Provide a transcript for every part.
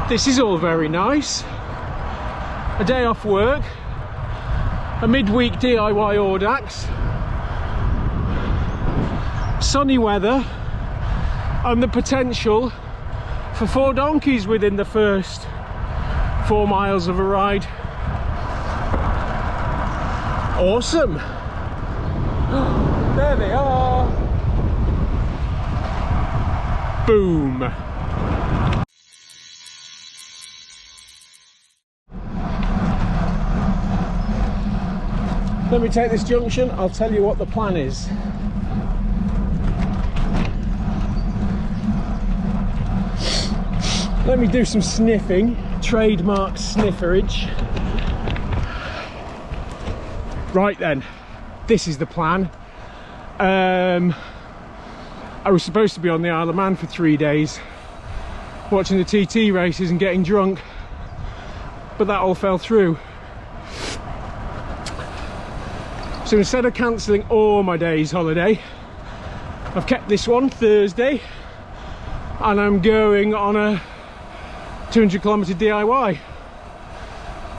This is all very nice. A day off work, a midweek DIY Audax, sunny weather, and the potential for 4 donkeys within the first 4 miles of a ride. Awesome! There they are! Boom! Let me take this junction, I'll tell you what the plan is. Let me do some sniffing, trademark snifferage. Right then, this is the plan. I was supposed to be on the Isle of Man for 3 days, watching the TT races and getting drunk, but that all fell through. So instead of cancelling all my days holiday, I've kept this one, Thursday, and I'm going on a 200km DIY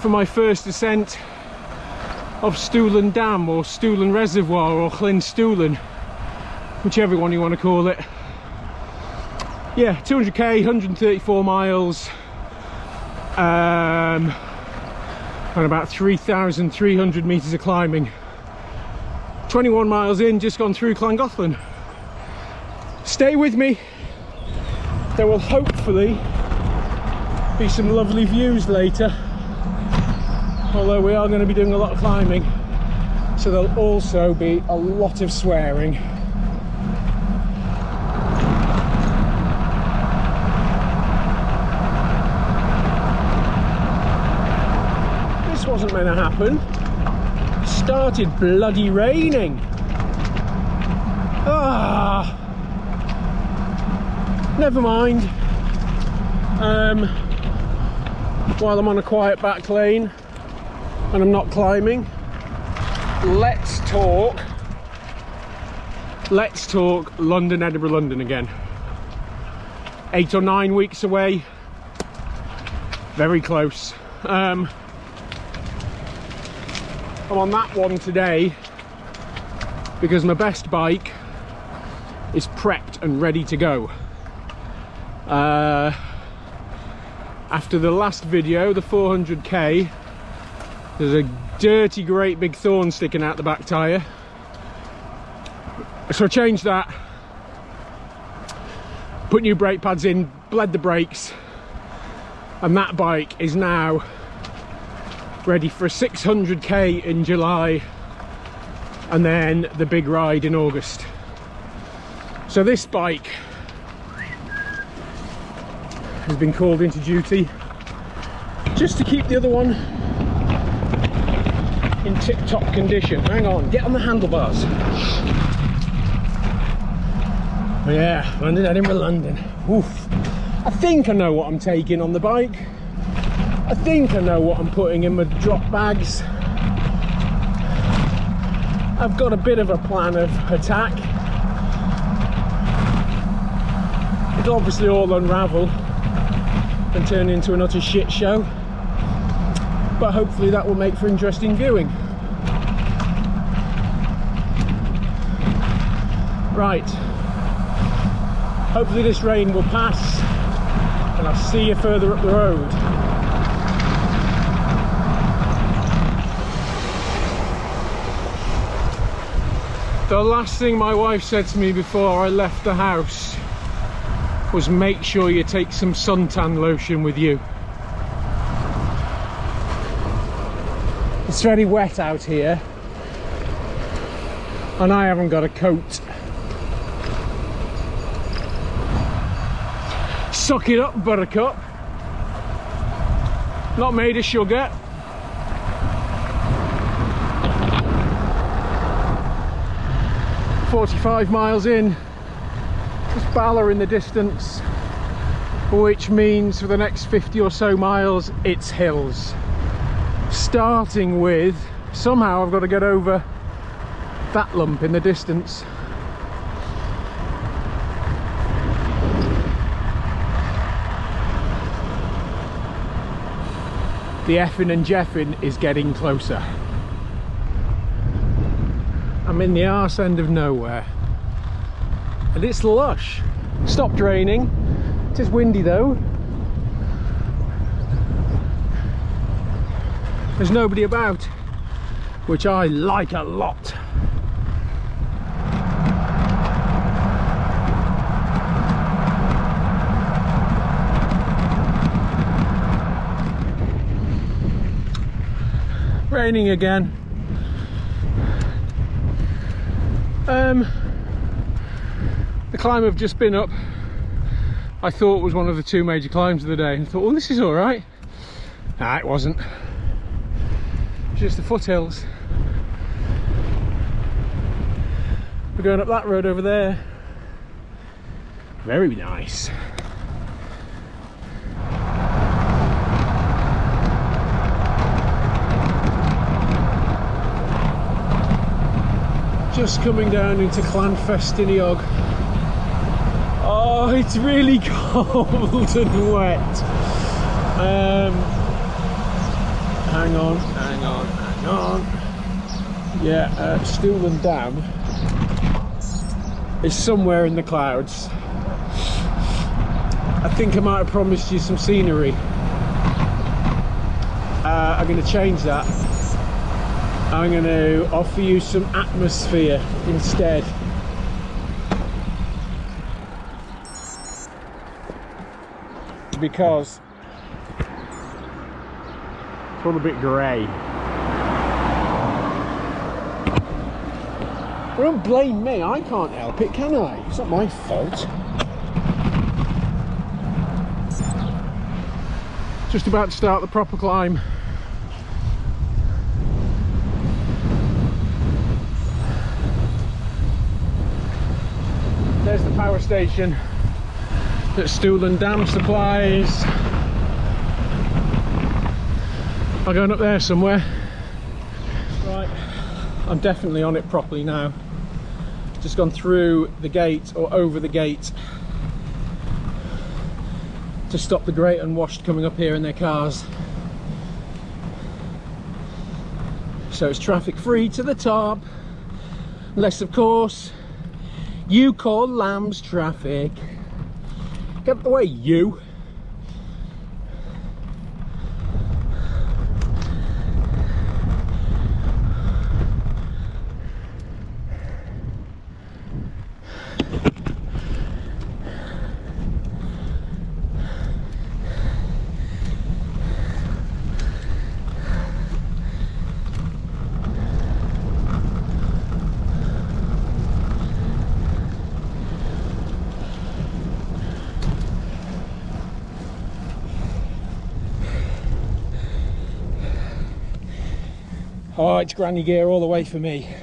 for my first ascent of Stwlan Dam, or Stwlan Reservoir, or Llyn Stwlan, whichever one you want to call it. Yeah, 200k, 134 miles, and about 3,300 metres of climbing. 21 miles in, just gone through Llangollen. Stay with me, there will hopefully be some lovely views later, although we are going to be doing a lot of climbing, so there'll also be a lot of swearing. This wasn't meant to happen. Started bloody raining. Never mind. While I'm on a quiet back lane and I'm not climbing, let's talk London, Edinburgh, London again. 8 or 9 weeks away, very close. I'm on that one today because my best bike is prepped and ready to go. After the last video, the 400k, there's a dirty great big thorn sticking out the back tyre, so I changed that, put new brake pads in, bled the brakes, and that bike is now ready for a 600k in July, and then the big ride in August. So this bike has been called into duty just to keep the other one in tip-top condition. Hang on, get on the handlebars. Yeah, London, Edinburgh, London. Oof. I think I know what I'm taking on the bike. I think I know what I'm putting in my drop bags. I've got a bit of a plan of attack. It'll obviously all unravel and turn into an utter shit show, but hopefully that will make for interesting viewing. Right, hopefully this rain will pass and I'll see you further up the road. The last thing my wife said to me before I left the house was make sure you take some suntan lotion with you. It's very wet out here and I haven't got a coat. Suck it up, buttercup. Not made of sugar. "45 miles in, there's Bala in the distance, which means for the next 50 or so miles it's hills. Starting with, somehow I've got to get over that lump in the distance. the effing and jeffing is getting closer. I'm in the arse end of nowhere, and it's lush. Stopped raining. It is windy though. There's nobody about, which I like a lot. Raining again. The climb I've just been up, I thought was one of the two major climbs of the day, and I thought, well, this is all right. Nah, it wasn't. Just the foothills. We're going up that road over there. Very nice. Just coming down into Llanfestiniog. Oh, it's really cold and wet. Hang on. Yeah, Stwlan Dam is somewhere in the clouds. I think I might have promised you some scenery. I'm going to change that. I'm going to offer you some atmosphere instead. Because it's all a bit grey. Don't blame me, I can't help it, can I? It's not my fault. Just about to start the proper climb. There's the power station that Stwlan Dam supplies. I'm going up there somewhere. Right, I'm definitely on it properly now. Just gone through the gate, or over the gate, to stop the great unwashed coming up here in their cars. So it's traffic free to the top, unless of course you call lambs traffic. Get the way, you. Oh, it's granny gear all the way for me.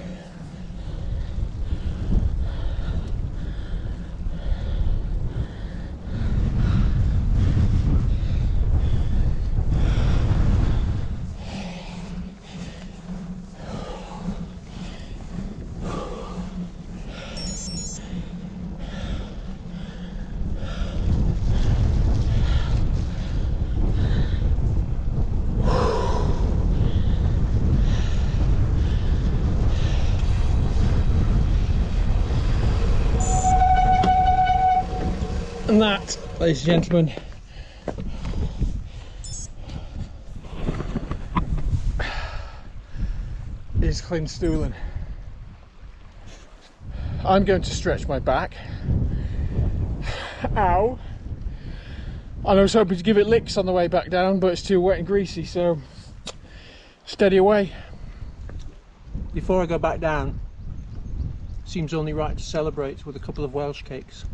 And that, ladies and gentlemen, is Stwlan. I'm going to stretch my back. Ow! And I was hoping to give it licks on the way back down, but it's too wet and greasy, so steady away. Before I go back down, seems only right to celebrate with a couple of Welsh cakes.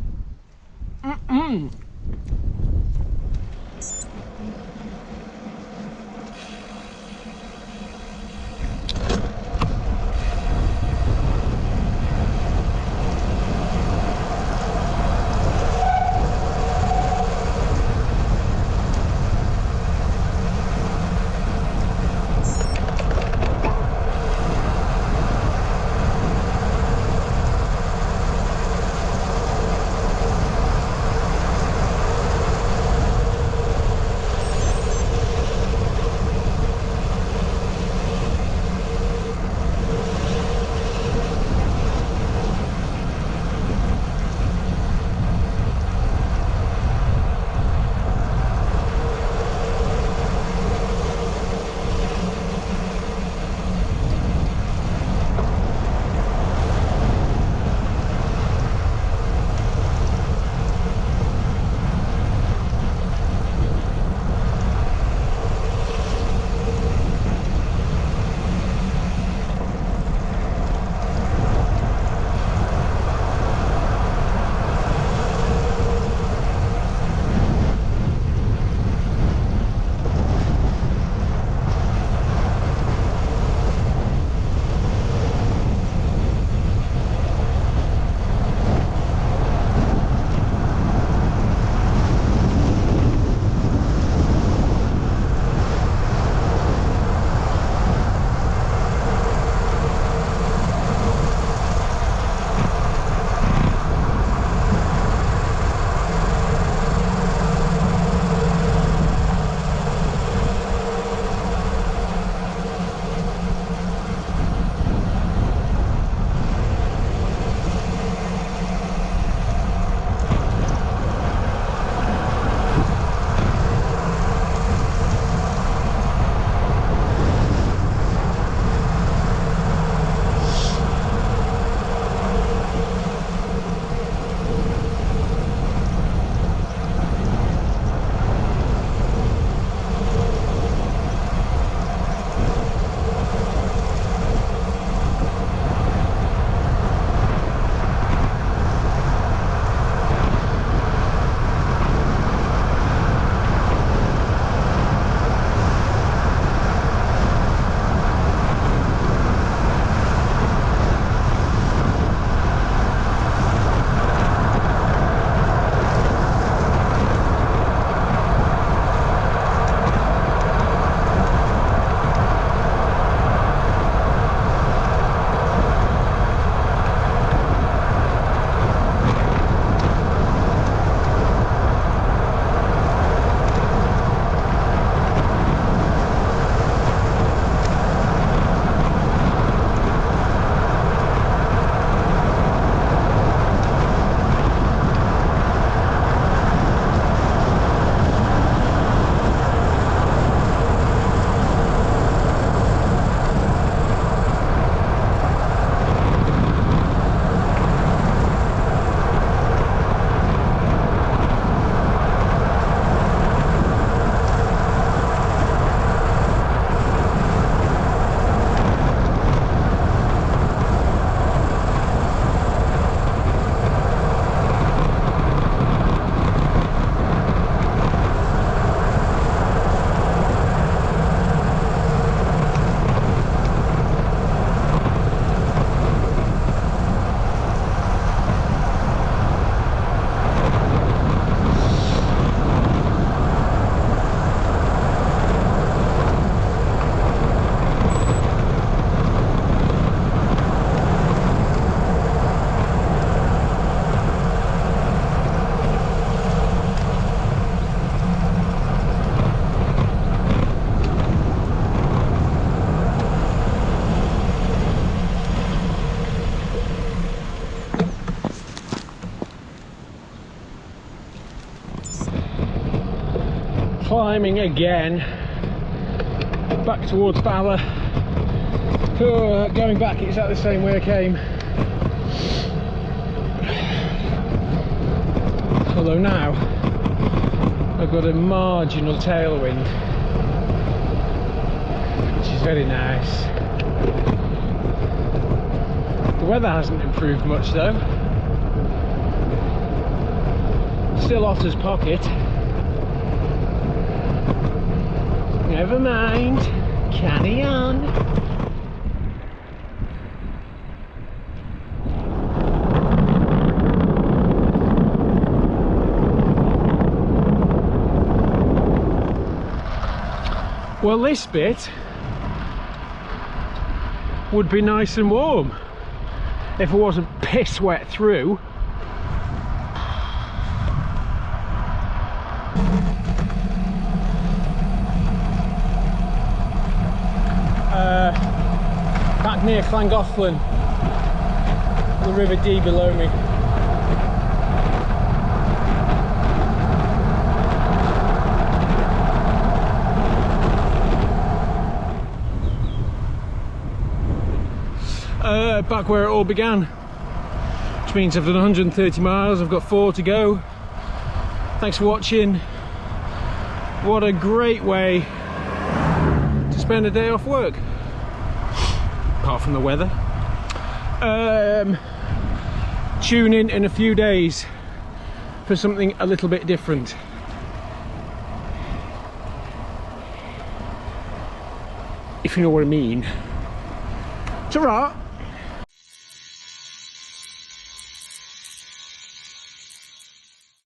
climbing again back towards Bala. Going back exactly the same way I came, although now I've got a marginal tailwind, which is very nice. The weather hasn't improved much though. Still Otter's Pocket. Never mind, carry on. Well, this bit would be nice and warm if it wasn't piss wet through. Back near Llangollen, the River Dee below me. Back where it all began, which means I've done 130 miles, I've got 4 to go. Thanks for watching. What a great way to spend a day off work, apart from the weather. Tune in a few days for something a little bit different. If you know what I mean. Ta-ra!